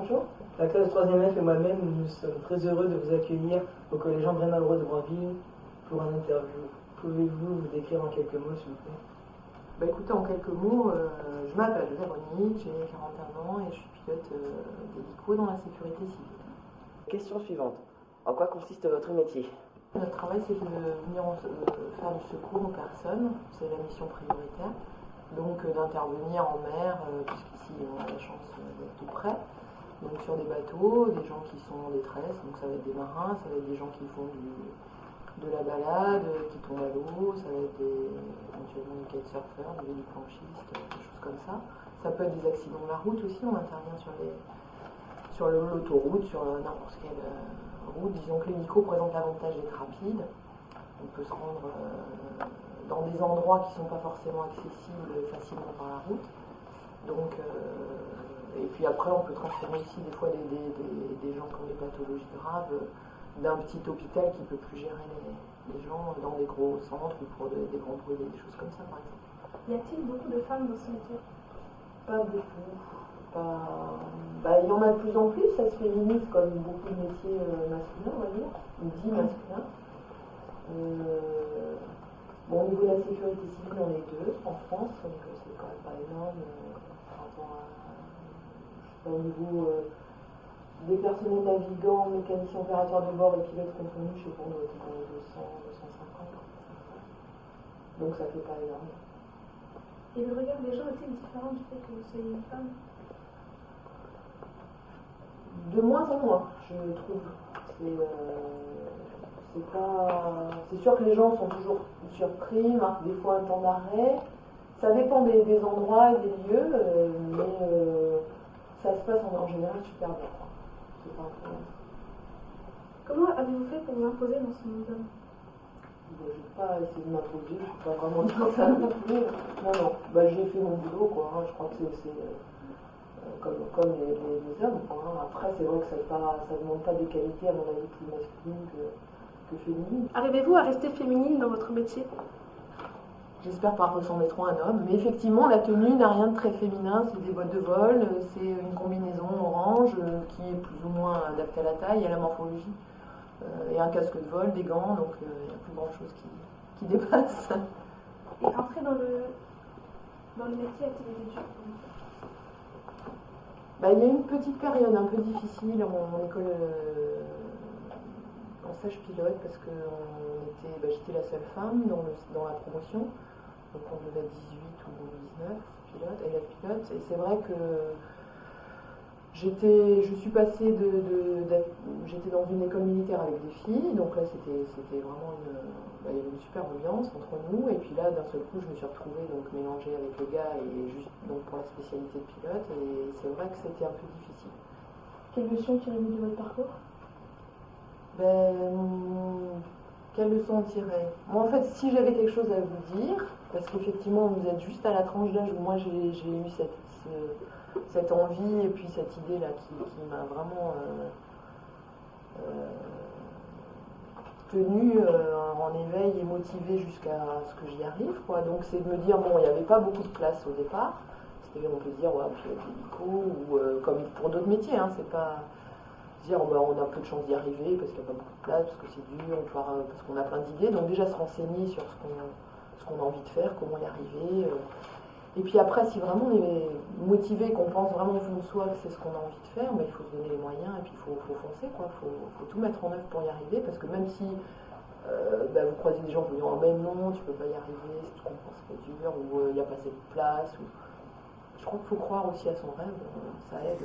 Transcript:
bonjour. La classe 3e F et moi-même, nous sommes très heureux de vous accueillir au collège André Malraux de Brandeville pour un interview. Pouvez-vous vous décrire en quelques mots, s'il vous plaît? Écoutez, en quelques mots, je m'appelle Véronique, j'ai 41 ans et je suis pilote d'hélico dans la sécurité civile. Question suivante. En quoi consiste votre métier? Notre travail, c'est de venir faire du secours aux personnes, c'est la mission prioritaire. Donc d'intervenir en mer, puisqu'ici on a la chance d'être tout près. Donc sur des bateaux, des gens qui sont en détresse, donc ça va être des marins, ça va être des gens qui font de la balade, qui tombent à l'eau, ça va être éventuellement des kitesurfers, des véloplanchistes, des choses comme ça. Ça peut être des accidents de la route aussi, on intervient sur l'autoroute, sur n'importe quelle route. Disons que l'hélico présente l'avantage d'être rapide, on peut se rendre dans des endroits qui ne sont pas forcément accessibles facilement par la route. Donc, et puis après, on peut transférer aussi des fois des gens qui ont des pathologies graves d'un petit hôpital qui ne peut plus gérer les gens dans des gros centres ou pour des grands brûlés, des choses comme ça par exemple. Y a-t-il beaucoup de femmes dans ce métier? Pas beaucoup. Il y en a de plus en plus, ça se féminise comme beaucoup de métiers masculins, on va dire, ou dits masculins. Au niveau de la sécurité civile, on est 2 en France, donc c'est quand même pas énorme par rapport à, au niveau des personnels navigants, mécaniciens opérateurs de bord et pilotes confondus, je sais pas, on doit être dans les 200, 250. Donc ça fait pas énorme. Et le regard des gens est-il différent du fait que vous soyez une femme? De moins en moins, je trouve. C'est sûr que les gens sont toujours surpris, marquent des fois un temps d'arrêt. Ça dépend des endroits et des lieux, mais ça se passe en général super bien. C'est pas un problème. Comment avez-vous fait pour vous imposer dans ce monde d'hommes? Je n'ai pas essayé de m'imposer, je ne suis pas vraiment dans ça non plus. Non, j'ai fait mon boulot, quoi. Je crois que c'est comme les hommes, quoi. Après, c'est vrai que ça ne demande pas des qualités, à mon avis, plus masculines que féminines. Arrivez-vous à rester féminine dans votre métier? J'espère pas ressembler trop à un homme, mais effectivement, la tenue n'a rien de très féminin. C'est des bottes de vol, c'est une combinaison orange qui est plus ou moins adaptée à la taille et à la morphologie. Et un casque de vol, des gants, donc il n'y a plus grand chose qui dépasse. Et entrer dans le métier a-t-il été dur pour vous? Il y a eu une petite période un peu difficile en école en stage pilote parce que j'étais la seule femme dans la promotion, donc on devait être 18 ou 19 élèves pilotes, et c'est vrai que je suis passée j'étais dans une école militaire avec des filles, donc là c'était vraiment il y avait une super ambiance entre nous, et puis là d'un seul coup je me suis retrouvée donc mélangée avec les gars et juste donc pour la spécialité de pilote, et c'est vrai que c'était un peu difficile. Quelle leçon tirez-vous de votre parcours? Quelle leçon en tirer? Moi en fait, si j'avais quelque chose à vous dire, parce qu'effectivement vous êtes juste à la tranche d'âge où moi j'ai eu cette envie et puis cette idée là qui m'a vraiment tenue en éveil et motivée jusqu'à ce que j'y arrive, quoi. Donc c'est de me dire, il n'y avait pas beaucoup de place au départ, c'était, on peut dire, pilote hélico ou comme pour d'autres métiers, hein, c'est pas dire on a peu de chance d'y arriver parce qu'il n'y a pas beaucoup de place, parce que c'est dur, parce qu'on a plein d'idées, donc déjà se renseigner sur ce qu'on a envie de faire, comment y arriver. Et puis après, si vraiment on est motivé, qu'on pense vraiment au fond de soi que c'est ce qu'on a envie de faire, il faut se donner les moyens et puis il faut foncer, quoi. Faut tout mettre en œuvre pour y arriver, parce que même si vous croisez des gens qui vous disent même non, tu peux pas y arriver, si tu comprends c'est pas dur, ou il n'y a pas assez de place, je crois qu'il faut croire aussi à son rêve, ça aide.